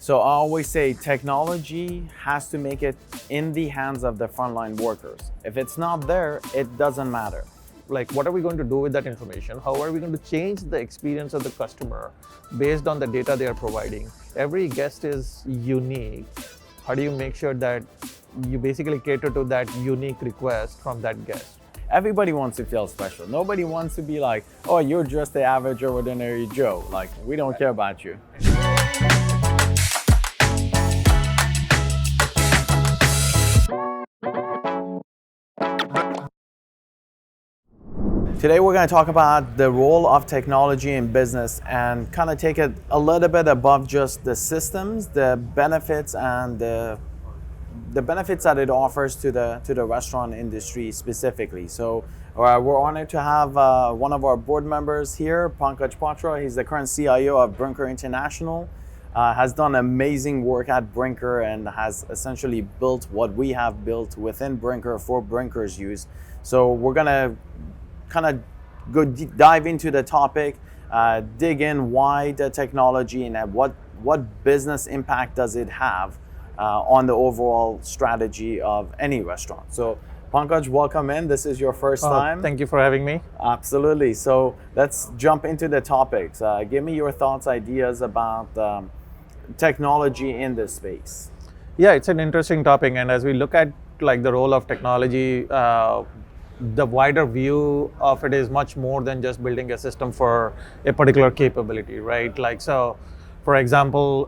So I always say technology has to make it in the hands of the frontline workers. If it's not there, it doesn't matter. Like, what are we going to do with that information? How are we going to change the experience of the customer based on the data they are providing? Every guest is unique. How do you make sure that you basically cater to that unique request from that guest? Everybody wants to feel special. Nobody wants to be like, oh, you're just the average ordinary Joe. Like, we don't care about you. Today we're going to talk about the role of technology in business and kind of take it a little bit above just the systems, the benefits and the benefits that it offers to the restaurant industry specifically. So we're honored to have one of our board members here, Pankaj Patra. He's the current CIO of Brinker International. Has done amazing work at Brinker and has essentially built what we have built within Brinker for Brinker's use. So we're gonna kind of go dive into the topic, dig in why the technology and what business impact does it have on the overall strategy of any restaurant. So Pankaj, welcome in. This is your first time. Thank you for having me. Absolutely. So let's jump into the topics. Give me your thoughts, ideas about technology in this space. Yeah, it's an interesting topic, and as we look at like the role of technology, the wider view of it is much more than just building a system for a particular capability, right? Like, so for example,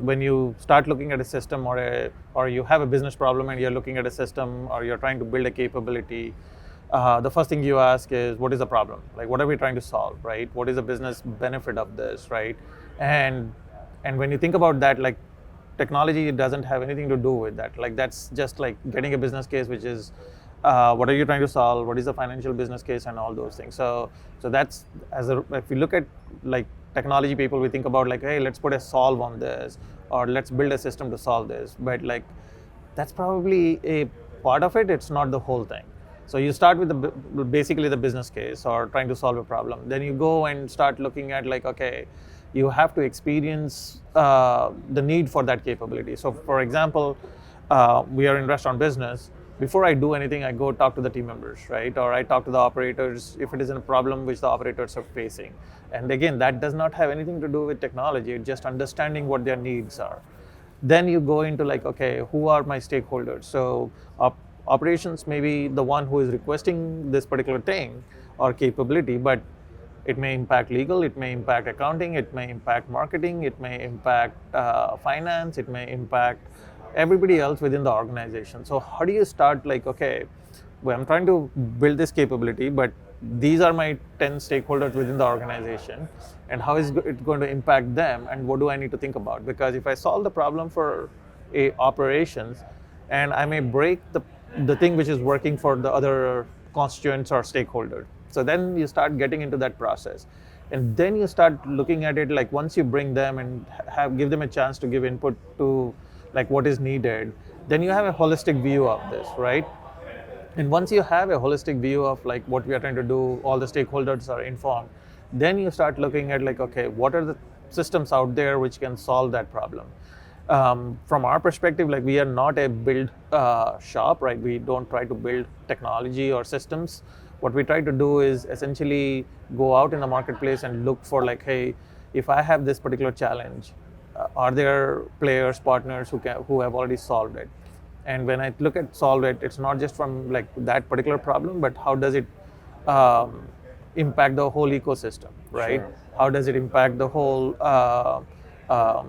when you start looking at a system or you have a business problem and you're looking at a system or you're trying to build a capability, the first thing you ask is, what is the problem? Like, what are we trying to solve, right? What is the business benefit of this, right? And when you think about that, like, technology doesn't have anything to do with that. Like, that's just like getting a business case, which is what are you trying to solve? What is the financial business case and all those things? So that's if we look at like technology people, we think about like, hey, let's put a solve on this, or let's build a system to solve this. But like, that's probably a part of it. It's not the whole thing. So you start with basically the business case or trying to solve a problem. Then you go and start looking at like, okay, you have to experience the need for that capability. So for example, we are in restaurant business. Before I do anything, I go talk to the team members, right? Or I talk to the operators if it is a problem which the operators are facing. And again, that does not have anything to do with technology. It's just understanding what their needs are. Then you go into like, okay, who are my stakeholders? So operations may be the one who is requesting this particular thing or capability, but it may impact legal, it may impact accounting, it may impact marketing, it may impact finance, it may impact everybody else within the organization. So how do you start like, okay, well, I'm trying to build this capability, but these are my 10 stakeholders within the organization, and how is it going to impact them, and what do I need to think about? Because if I solve the problem for operations, and I may break the thing which is working for the other constituents or stakeholders. So then you start getting into that process. And then you start looking at it like, once you bring them and give them a chance to give input to like what is needed, then you have a holistic view of this, right? And once you have a holistic view of like what we are trying to do, all the stakeholders are informed, then you start looking at like, okay, what are the systems out there which can solve that problem? From our perspective, like, we are not a build shop, right? We don't try to build technology or systems. What we try to do is essentially go out in the marketplace and look for like, hey, if I have this particular challenge, are there players, partners who have already solved it? And when I look at solve it, it's not just from like that particular problem, but how does it impact the whole ecosystem, right? Sure. How does it impact the whole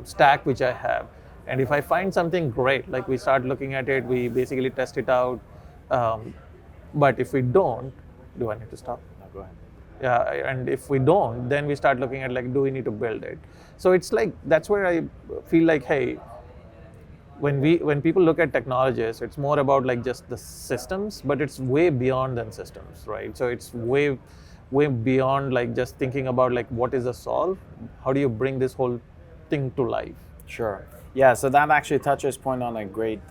stack which I have? And if I find something great, like, we start looking at it, we basically test it out. But if we don't, do I need to stop? No, go ahead. Yeah, and if we don't, then we start looking at like, do we need to build it? So it's like, that's where I feel like, hey, when people look at technologies, it's more about like just the systems, but it's way beyond than systems, right? So it's way beyond like just thinking about like, what is the solve? How do you bring this whole thing to life? Sure. Yeah, so that actually touches point on a great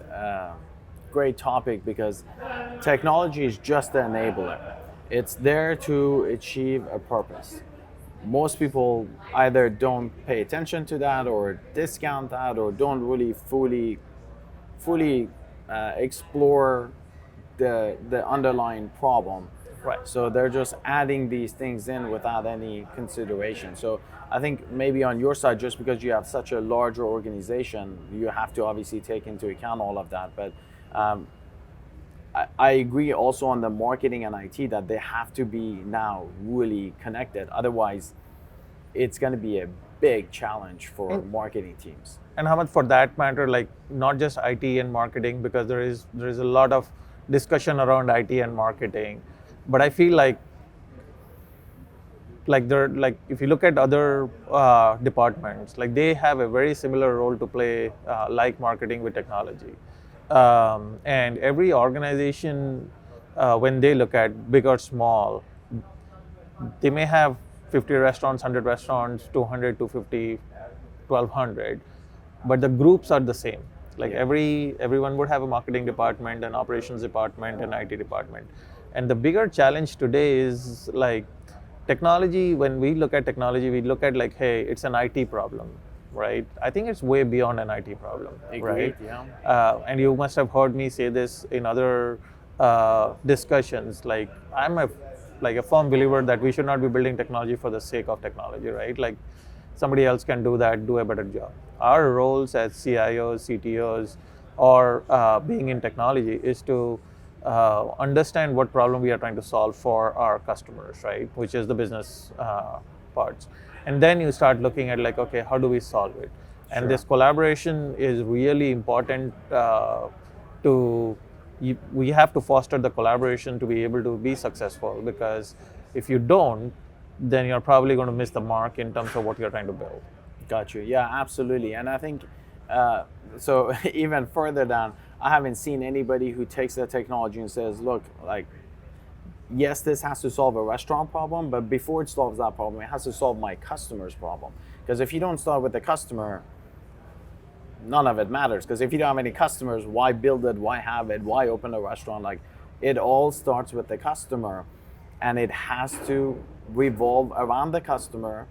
topic, because technology is just the enabler. It's there to achieve a purpose. most people either don't pay attention to that or discount that or don't really fully explore the underlying problem. Right. So they're just adding these things in without any consideration. So I think maybe on your side, just because you have such a larger organization, you have to obviously take into account all of that. But um, I agree also on the marketing and IT that they have to be now really connected. Otherwise, it's going to be a big challenge for And, marketing teams. and how much for that matter, like not just IT and marketing, because there is a lot of discussion around IT and marketing, but I feel like if you look at other departments, like they have a very similar role to play, like marketing with technology, and every organization, when they look at big or small, they may have 50 restaurants, 100 restaurants, 200, 250, 1200, but the groups are the same. Like Yeah. everyone would have a marketing department, an operations department, an IT department. And the bigger challenge today is like technology. When we look at technology, we look at like, hey, it's an IT problem, right? I think it's way beyond an IT problem, Agreed, right? yeah. And you must have heard me say this in other discussions. Like I'm a firm believer that we should not be building technology for the sake of technology, right? Like somebody else can do that, do a better job. Our roles as CIOs, CTOs, or being in technology is to understand what problem we are trying to solve for our customers, right? Which is the business parts. And then you start looking at like, okay, how do we solve it? And Sure. this collaboration is really important to we have to foster the collaboration to be able to be successful, because if you don't, then you're probably going to miss the mark in terms of what you're trying to build. Got you. Yeah, absolutely. And I think so. Even further down, I haven't seen anybody who takes the technology and says, "Look, like, yes, this has to solve a restaurant problem, but before it solves that problem, it has to solve my customer's problem." Because if you don't start with the customer, none of it matters. Because if you don't have any customers, why build it? Why have it? Why open a restaurant? Like, it all starts with the customer, and it has to revolve around the customer.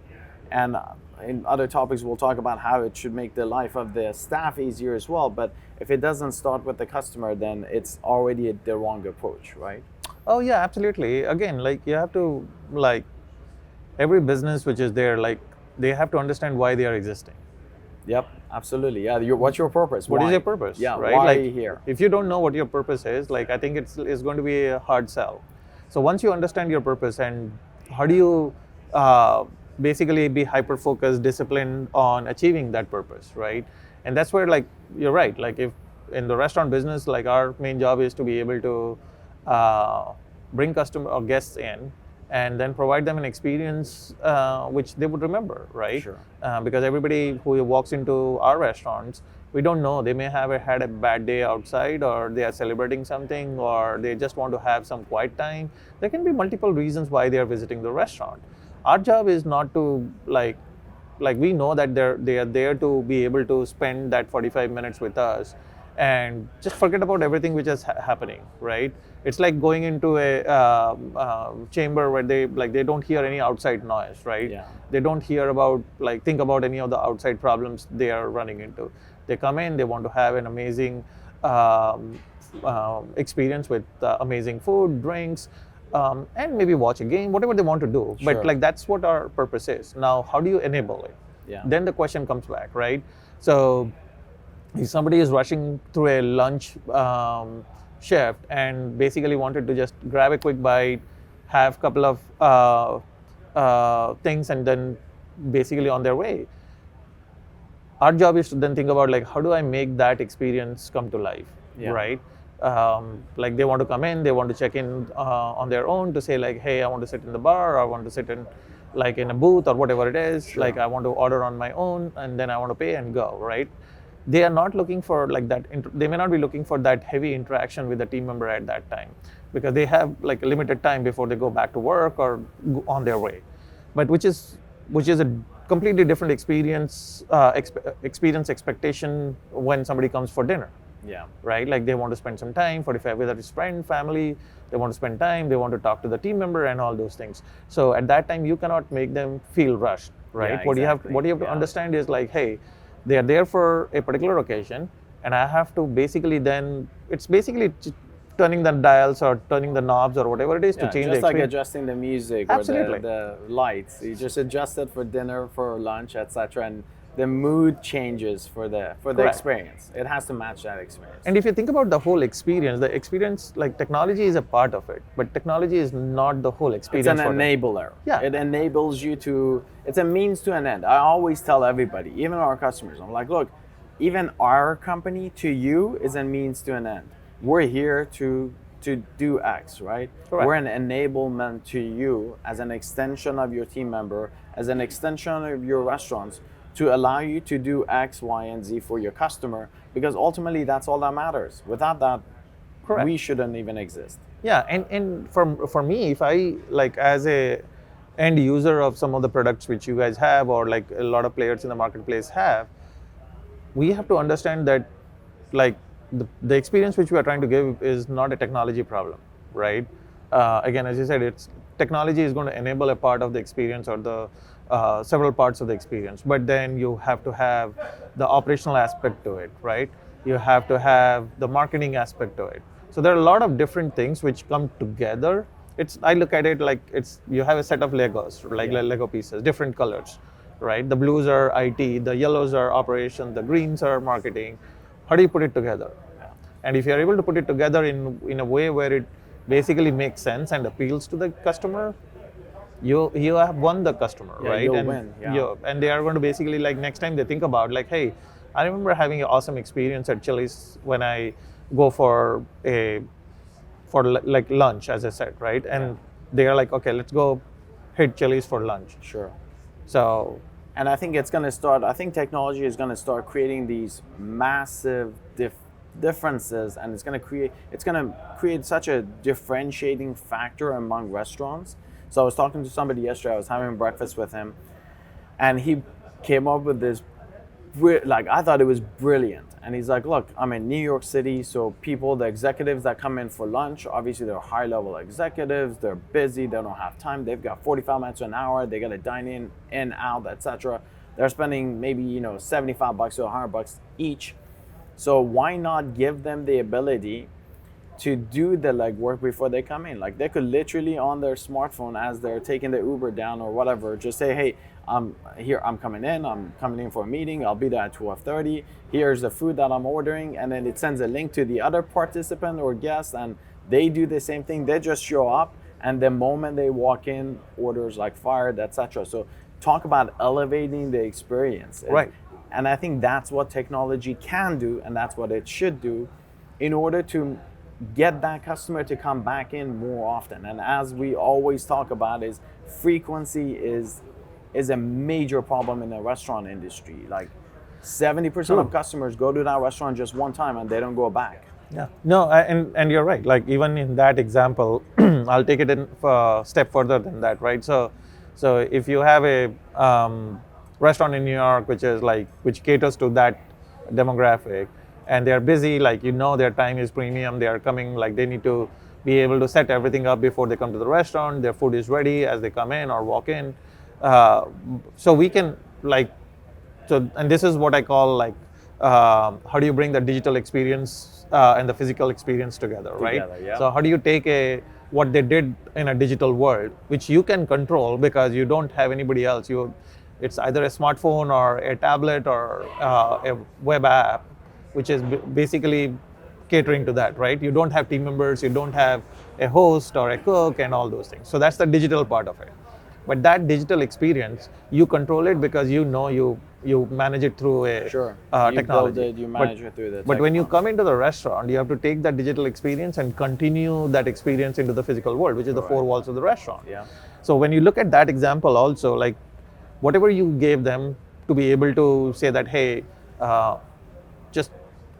And in other topics, we'll talk about how it should make the life of the staff easier as well. But if it doesn't start with the customer, then it's already the wrong approach, right? Oh yeah, absolutely. Again, like you have to like every business which is there, like they have to understand why they are existing. Yep, absolutely. Yeah, what's your purpose? What is Why? your purpose? Yeah, Right? why Like are you here? if you don't know what your purpose is, like I think it's going to be a hard sell. So once you understand your purpose and how do you basically be hyper focused, disciplined on achieving that purpose, right? And that's where like you're right. Like if in the restaurant business, like our main job is to be able to bring customer or guests in and then provide them an experience which they would remember, right? Sure. Because everybody who walks into our restaurants, we don't know. They may have had a bad day outside, or they are celebrating something, or they just want to have some quiet time. There can be multiple reasons why they are visiting the restaurant. Our job is not to like we know that they are there to be able to spend that 45 minutes with us and just forget about everything which is happening, right? It's like going into a chamber where they don't hear any outside noise, right? Yeah. They don't hear about think about any of the outside problems they are running into. They come in, they want to have an amazing experience with amazing food, drinks, and maybe watch a game, whatever they want to do. Sure. But like that's what our purpose is. Now, how do you enable it? Yeah. Then the question comes back, right? So if somebody is rushing through a lunch shift and basically wanted to just grab a quick bite, have a couple of things, and then basically on their way, our job is to then think about like how do I make that experience come to life, Yeah. right? Like they want to come in, they want to check in on their own to say like, hey, I want to sit in the bar, or I want to sit in like in a booth or whatever it is. Sure. Like I want to order on my own, and then I want to pay and go, right? They are not looking for like that. They may not be looking for that heavy interaction with the team member at that time, because they have like a limited time before they go back to work or on their way. But which is a completely different experience expectation when somebody comes for dinner. Yeah. right? Like they want to spend some time, 45, whether it's friend, family, they want to spend time, they want to talk to the team member and all those things. So at that time, you cannot make them feel rushed, Yeah, right? exactly. What you have to Yeah. understand is like, hey, they are there for a particular occasion, and I have to basically then, it's basically turning the dials or turning the knobs or whatever it is to Yeah, change the just like experience. adjusting the music or Absolutely. the lights. You just adjust it for dinner, for lunch, etc. And the mood changes for the Correct. experience. It has to match that experience. And if you think about the experience, like technology is a part of it, but technology is not the whole It's experience an for them. enabler. Yeah. It enables you to, it's a means to an end. I always tell everybody, even our customers, I'm like, look, even our company to you is a means to an end. We're here to do X, right? Correct. We're an enablement to you as an extension of your team member, as an extension of your restaurants to allow you to do X, Y, and Z for your customer, because ultimately that's all that matters. Without that, Correct. we shouldn't even exist. Yeah, and for me, if I like as a end user of some of the products which you guys have or like a lot of players in the marketplace have, we have to understand that like the experience which we are trying to give is not a technology problem, right? Again, as you said, it's technology is going to enable a part of the experience or the several parts of the experience, but then you have to have the operational aspect to it, right? You have to have the marketing aspect to it. So there are a lot of different things which come together. It's, I look at it like it's, you have a set of Legos, like Yeah. Lego pieces, different colors, right? The blues are IT, the yellows are operations, the greens are marketing. How do you put it together? And if you're able to put it together in a way where it basically makes sense and appeals to the customer, you have won the customer, Yeah, right? you'll And win. Yeah. and they are going to basically like next time they think about like, hey, I remember having an awesome experience at Chili's when I go for like lunch, as I said, right? And they are like, okay, let's go hit Chili's for lunch. Sure. So And I think it's going to start, I think technology is going to start creating these massive differences, and it's going to create such a differentiating factor among restaurants. So I was talking to somebody yesterday, I was having breakfast with him, and he came up with this, like, I thought it was brilliant. And he's like, look, I'm in New York City, so people, the executives that come in for lunch, obviously they're high level executives, they're busy, they don't have time, they've got 45 minutes to an hour, they got to dine in, out, etc. They're spending maybe, $75 to $100 each. So why not give them the ability to do the legwork before they come in? Like, they could literally on their smartphone as they're taking the Uber down or whatever, just say, hey, I'm coming in for a meeting, I'll be there at 12:30, here's the food that I'm ordering, and then it sends a link to the other participant or guest, and they do the same thing. They just show up, and the moment they walk in, orders like fired, etc. So talk about elevating the experience. Right. And I think that's what technology can do, and that's what it should do in order to get that customer to come back in more often. And as we always talk about, is frequency is a major problem in the restaurant industry. Like 70% of customers go to that restaurant just one time and they don't go back. yeah, no, and you're right. Like even in that example, I'll take it in a step further than that, right? So if you have a restaurant in New York, which caters to that demographic, and they're busy, like their time is premium. They are coming, like they need to be able to set everything up before they come to the restaurant. Their food is ready as they come in or walk in. So we can and this is what I call like, how do you bring the digital experience and the physical experience together, right? Together, yeah. So how do you take what they did in a digital world, which you can control because you don't have anybody else. It's either a smartphone or a tablet or a web app, which is basically catering to that, right? You don't have team members, you don't have a host or a cook and all those things. So that's the digital part of it. But that digital experience, you control it because you manage it through a Sure. technology. You build it, you manage it through the But when you technology. come into the restaurant, you have to take that digital experience and continue that experience into the physical world, which is the four Correct. walls of the restaurant. Yeah. So when you look at that example also, like whatever you gave them to be able to say that, hey, just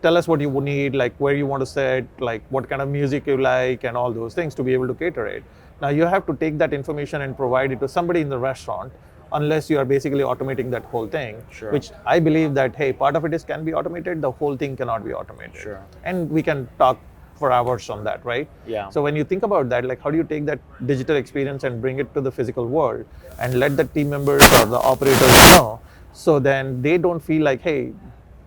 tell us what you need, like where you want to sit, like what kind of music you like, and all those things to be able to cater it. Now you have to take that information and provide it to somebody in the restaurant unless you are basically automating that whole thing. Sure. Which I believe that, hey, part of it is can be automated, the whole thing cannot be automated. Sure. And we can talk for hours on that, right? Yeah. So when you think about that, like how do you take that digital experience and bring it to the physical world and let the team members or the operators know, so then they don't feel like, hey,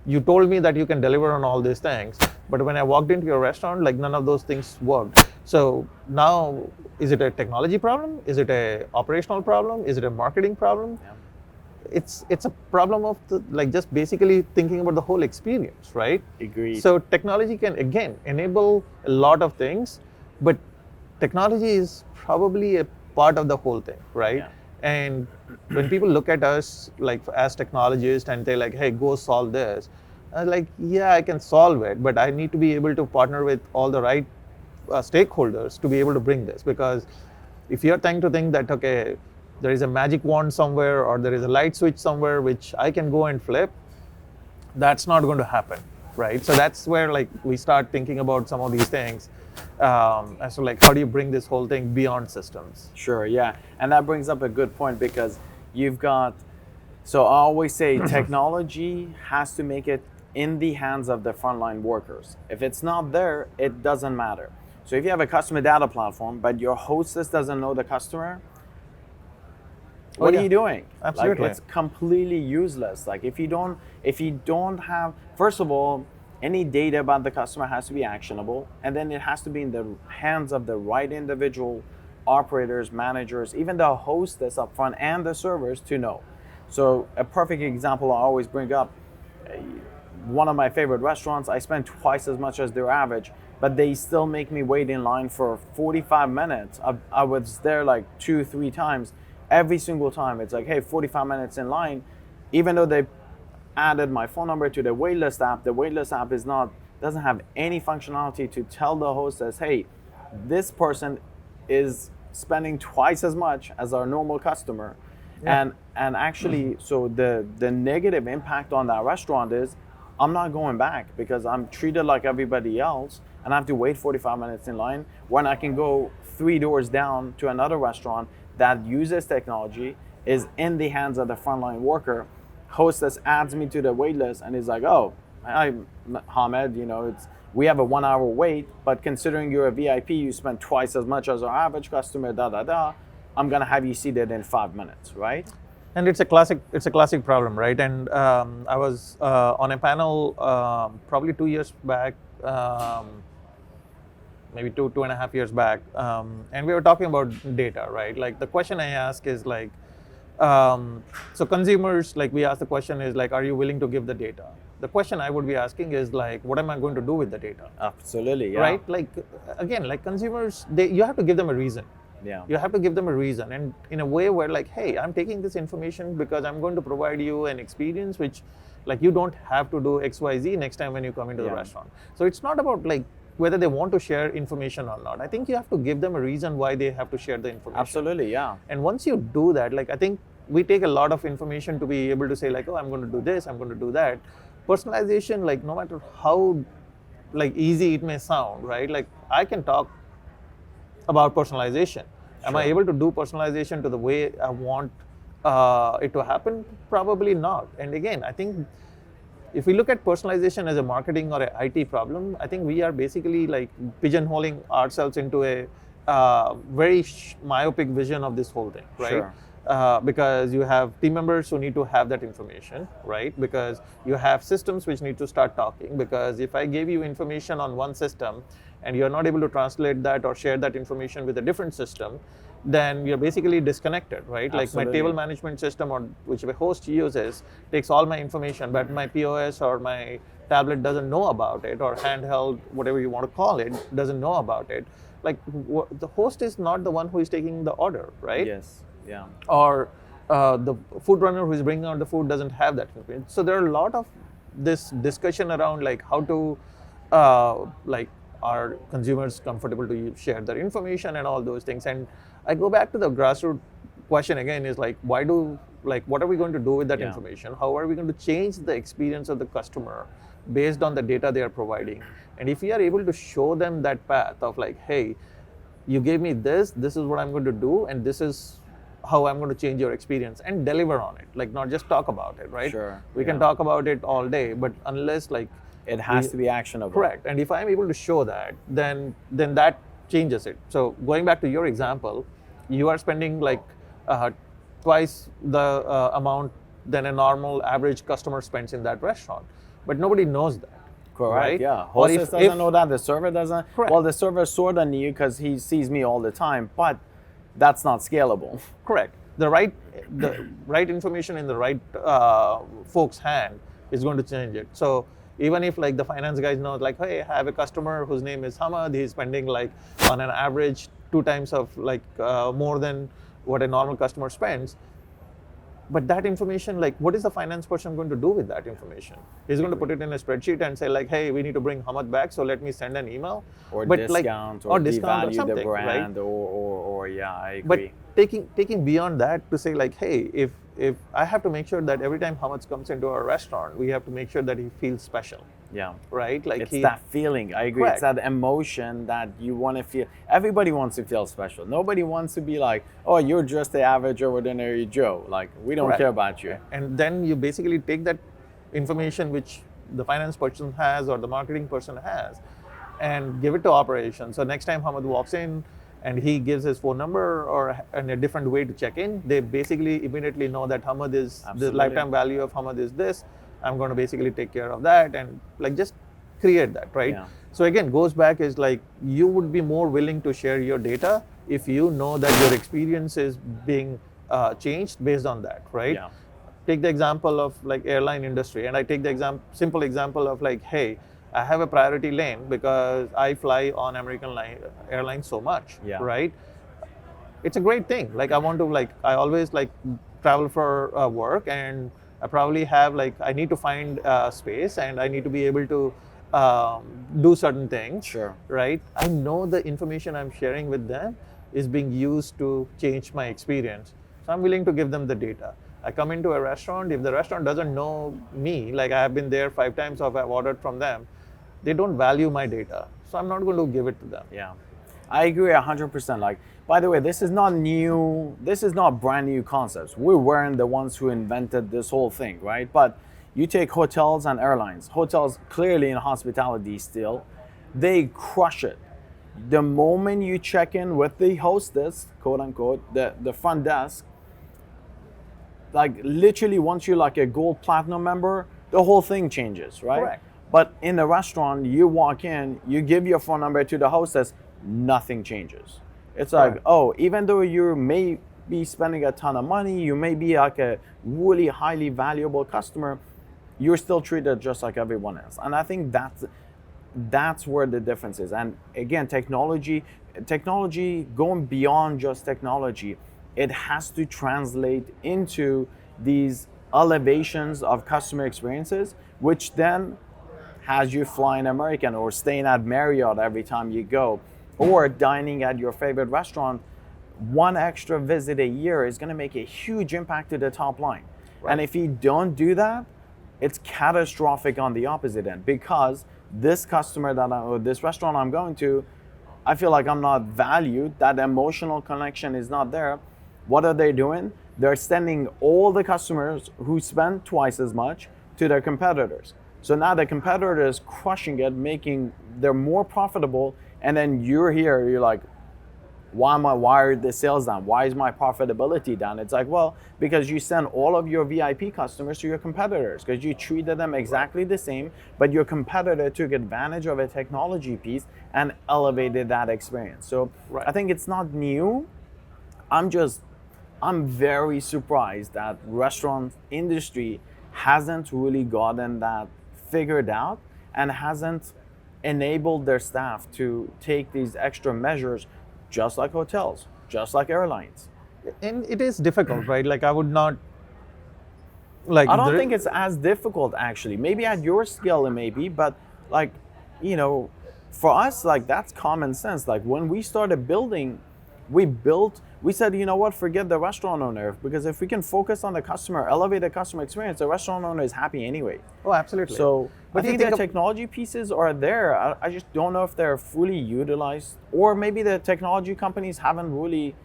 you told me that you can deliver on all these things, but when I walked into your restaurant, like none of those things worked. So now, is it a technology problem? Is it a operational problem? Is it a marketing problem? Yeah. It's a problem of like just basically thinking about the whole experience, right? Agreed. So technology can again enable a lot of things, but technology is probably a part of the whole thing, right? Yeah. And when people look at us like as technologists and they're like, hey, go solve this, I'm like, yeah, I can solve it, but I need to be able to partner with all the right stakeholders to be able to bring this. Because if you're trying to think that, okay, there is a magic wand somewhere or there is a light switch somewhere which I can go and flip, that's not going to happen, right? So that's where like we start thinking about some of these things as to like how do you bring this whole thing beyond systems. Sure, yeah. And that brings up a good point, because you've got, so I always say technology has to make it in the hands of the frontline workers. If it's not there, it doesn't matter. So if you have a customer data platform, but your hostess doesn't know the customer, what yeah. are you doing? Absolutely. Like, it's completely useless. Like if you don't have, first of all, any data about the customer has to be actionable, and then it has to be in the hands of the right individual operators, managers, even the hostess up front and the servers to know. So a perfect example I always bring up, one of my favorite restaurants, I spend twice as much as their average, but they still make me wait in line for 45 minutes. I was there like 2-3 times. Every single time it's like, hey, 45 minutes in line, even though they added my phone number to the waitlist app. The waitlist app doesn't have any functionality to tell the hostess, hey, this person is spending twice as much as our normal customer. Yeah. And actually, so the negative impact on that restaurant is I'm not going back because I'm treated like everybody else and I have to wait 45 minutes in line when I can go 3 doors down to another restaurant that uses technology, is in the hands of the frontline worker. Hostess adds me to the wait list and is like, oh, Hamed, we have a 1 hour wait, but considering you're a VIP, you spend twice as much as our average customer, I'm gonna have you seated in 5 minutes, right? And it's a classic problem, right? And I was on a panel probably 2 years back, maybe 2.5 years back, and we were talking about data, right? Like the question I ask is like, so consumers, like we ask the question is like, are you willing to give the data? The question I would be asking is like, what am I going to do with the data? Absolutely, yeah. Right? Like again, like consumers, you have to give them a reason. Yeah. You have to give them a reason, and in a way where like, hey, I'm taking this information because I'm going to provide you an experience which, like, you don't have to do XYZ next time when you come into the restaurant. So it's not about like whether they want to share information or not. I think you have to give them a reason why they have to share the information. Absolutely, yeah. And once you do that, like I think we take a lot of information to be able to say like, oh, I'm going to do this, I'm going to do that. Personalization, like no matter how like easy it may sound, right? Like I can talk about personalization. Am I able to do personalization to the way I want it to happen? Probably not. And again, I think if we look at personalization as a marketing or a IT problem, I think we are basically like pigeonholing ourselves into a very myopic vision of this whole thing, right? Sure. Because you have team members who need to have that information, right? Because you have systems which need to start talking. Because if I gave you information on one system and you're not able to translate that or share that information with a different system, then you're basically disconnected, right? Absolutely. Like my table management system or whichever host uses takes all my information, but my POS or my tablet doesn't know about it, or handheld, whatever you want to call it, doesn't know about it. Like the host is not the one who is taking the order, right? Yes, yeah. Or the food runner who is bringing out the food doesn't have that information. So there are a lot of this discussion around like how to like are consumers comfortable to share their information and all those things. And I go back to the grassroots question again is like, what are we going to do with that information? How are we going to change the experience of the customer based on the data they are providing? And if we are able to show them that path of like, hey, you gave me this is what I'm going to do, and this is how I'm going to change your experience and deliver on it, like not just talk about it, right? Sure, We can yeah. talk about it all day, but unless like It has to be actionable. correct, and if I'm able to show that, then that changes it. So going back to your example, you are spending like twice the amount than a normal average customer spends in that restaurant, but nobody knows that. Correct, Right? yeah. Or Hostess doesn't know that, the server doesn't. Correct. Well, the server sort of knew because he sees me all the time, but that's not scalable. Correct. The right information in the right folks' hand is going to change it. So even if like the finance guys know, like, hey, I have a customer whose name is Hamed, he's spending like on an average 2 times of like more than what a normal customer spends. But that information, like, what is the finance person going to do with that information? He's going to put it in a spreadsheet and say, like, hey, we need to bring Hamed back, so let me send an email. Or but discount, like, or discount or devalue something, the brand, right? or yeah, I But agree. taking beyond that to say, like, hey, if I have to make sure that every time Hamed comes into our restaurant, we have to make sure that he feels special, Yeah. right? Like It's that feeling. I agree. It's Correct. that emotion that you want to feel. Everybody wants to feel special. Nobody wants to be like, oh, you're just the average ordinary Joe. Like, we don't Correct. care about you. And then you basically take that information which the finance person has or the marketing person has and give it to operations. So next time Hamed walks in and he gives his phone number or in a different way to check in, they basically immediately know that Hamed is, the Absolutely. lifetime value of Hamed is this. I'm going to basically take care of that and like just create that, right? Yeah. So again, goes back is like you would be more willing to share your data if you know that your experience is being changed based on that, right? Yeah. Take the example of like airline industry, and I take the simple example of like, hey, I have a priority lane because I fly on American Airlines so much, Yeah. right? It's a great thing. Like I want to like I always like travel for work, and I probably have like I need to find space, and I need to be able to do certain things. Sure. Right? I know the information I'm sharing with them is being used to change my experience, so I'm willing to give them the data. I come into a restaurant. If the restaurant doesn't know me, like I have been there 5 times or I've ordered from them, they don't value my data, so I'm not going to give it to them. Yeah, I agree 100%. Like, by the way, this is not new. This is not brand new concepts. We weren't the ones who invented this whole thing, right? But you take hotels and airlines. Hotels, clearly in hospitality still, they crush it. The moment you check in with the hostess, quote unquote, the front desk, like literally once you're like a gold platinum member, the whole thing changes, right? Correct. But in the restaurant, you walk in, you give your phone number to the hostess, nothing changes. It's like, Correct. oh, even though you may be spending a ton of money, you may be like a really highly valuable customer, you're still treated just like everyone else. And I think that's where the difference is. And again, technology going beyond just technology, it has to translate into these elevations of customer experiences, which then has you flying American or staying at Marriott every time you go, or dining at your favorite restaurant. One extra visit a year is going to make a huge impact to the top line. Right. And if you don't do that, it's catastrophic on the opposite end, because this customer or this restaurant I'm going to, I feel like I'm not valued. That emotional connection is not there. What are they doing? They're sending all the customers who spend twice as much to their competitors. So now the competitor is crushing it, they're more profitable, and then you're here, you're like, why are the sales down? Why is my profitability down? It's like, well, because you send all of your VIP customers to your competitors, because you treated them exactly the same, but your competitor took advantage of a technology piece and elevated that experience. So Right. I think it's not new. I'm very surprised that restaurant industry hasn't really gotten that figured out and hasn't enabled their staff to take these extra measures, just like hotels, just like airlines. And it is difficult, right? Like I would not like I don't think it's as difficult, actually. Maybe at your scale it may be, but like, for us, like that's common sense. Like when we started building, we said, you know what, forget the restaurant owner, because if we can focus on the customer, elevate the customer experience, the restaurant owner is happy anyway. Oh, absolutely. So But I think you the think of- technology pieces are there. I just don't know if they're fully utilized, or maybe the technology companies haven't really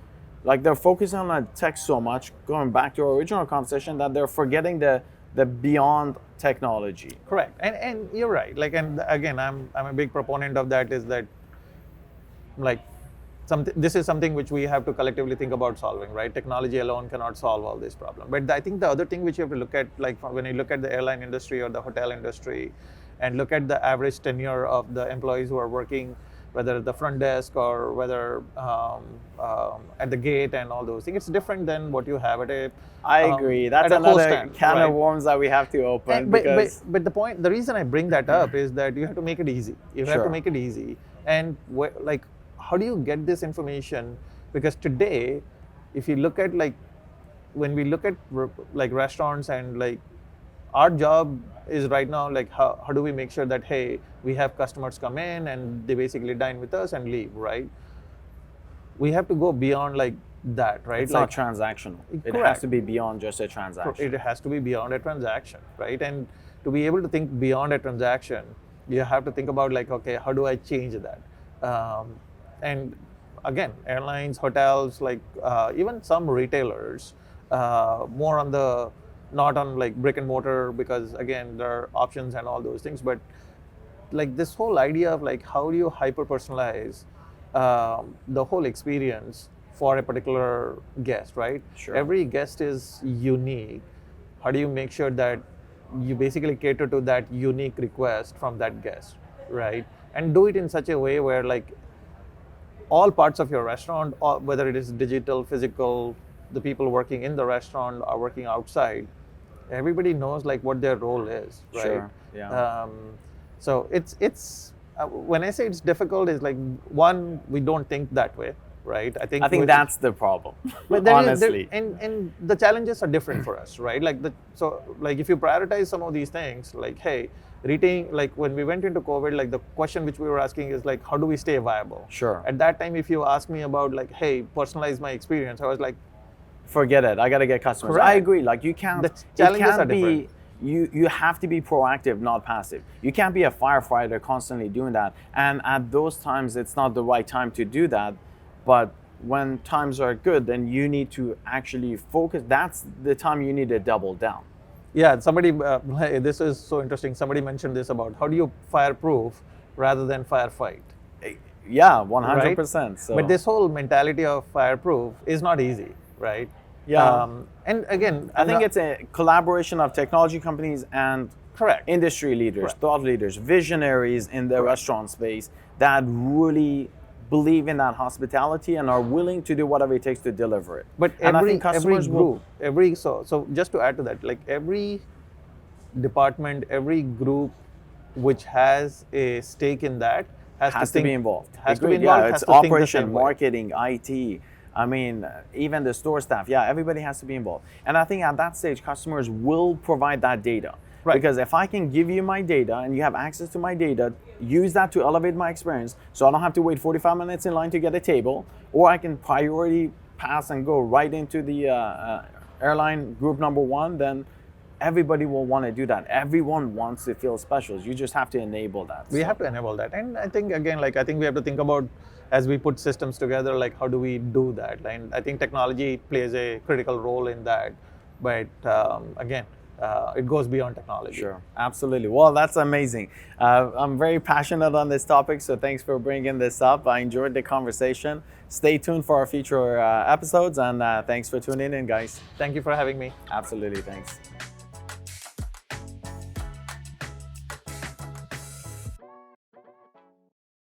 Like they're focusing on the tech so much, going back to our original conversation, that they're forgetting the beyond technology. Correct, and you're right. Like, and again, I'm a big proponent of that. Is that like this is something which we have to collectively think about solving, right? Technology alone cannot solve all this problem. But I think the other thing which you have to look at, like when you look at the airline industry or the hotel industry, and look at the average tenure of the employees who are working, whether at the front desk or whether at the gate and all those things, it's different than what you have at a I agree. That's at a host another stand, can right? of worms that we have to open And, because but the reason I bring that up is that you have to make it easy. You have to Sure. make it easy. And like, how do you get this information? Because today, if you look at like, when we look at like restaurants and like, our job is right now like how do we make sure that, hey, we have customers come in and they basically dine with us and leave, right? We have to go beyond like that, right? it's like, not transactional. It has Correct. to be beyond just a transaction. It has to be beyond a transaction, right? And to be able to think beyond a transaction, you have to think about like, okay, how do I change that? And again, airlines, hotels, like even some retailers, more on the not on like brick and mortar, because again there are options and all those things, but like this whole idea of like how do you hyper personalize the whole experience for a particular guest, right? Sure. Every guest is unique. How do you make sure that you basically cater to that unique request from that guest, right? And do it in such a way where like all parts of your restaurant, or whether it is digital, physical, the people working in the restaurant are working outside, everybody knows like what their role is, right? Sure, yeah. So it's when I say it's difficult, is like, one, we don't think that way, right? I think That's the problem. but honestly. and the challenges are different for us, right? Like like if you prioritize some of these things, like, hey, retaining, like when we went into COVID, like the question which we were asking is like, how do we stay viable? Sure. At that time, if you ask me about like, hey, personalize my experience, I was like, Forget it. I got to get customers. Correct. I agree. Like you can't. The It challenges can't are be. different. You have to be proactive, not passive. You can't be a firefighter constantly doing that. And at those times, it's not the right time to do that. But when times are good, then you need to actually focus. That's the time you need to double down. yeah, somebody, this is so interesting. Somebody mentioned this about how do you fireproof rather than firefight. Yeah, Right? 100%. So. But this whole mentality of fireproof is not easy, right? Yeah. And again, I think it's a collaboration of technology companies and correct. industry leaders, Correct. thought leaders, visionaries in the restaurant space that really believe in that hospitality and are willing to do whatever it takes to deliver it. But and I every think customers will. group, so just to add to that, like every department, every group which has a stake in that has to be involved. Has to be Agreed. involved. Yeah, has it's to think the operation, same way. marketing, IT. I mean, even the store staff. Yeah, everybody has to be involved. And I think at that stage, customers will provide that data. Right. Because if I can give you my data and you have access to my data, use that to elevate my experience so I don't have to wait 45 minutes in line to get a table, or I can priority pass and go right into the airline group number one, then everybody will want to do that. Everyone wants to feel special. You just have to enable that. We have to enable that. And I think, again, like I think we have to think about, as we put systems together, like how do we do that? And I think technology plays a critical role in that. But again, it goes beyond technology. Sure, absolutely. Well, that's amazing. I'm very passionate on this topic, so thanks for bringing this up. I enjoyed the conversation. Stay tuned for our future episodes, and thanks for tuning in, guys. Thank you for having me. Absolutely, thanks.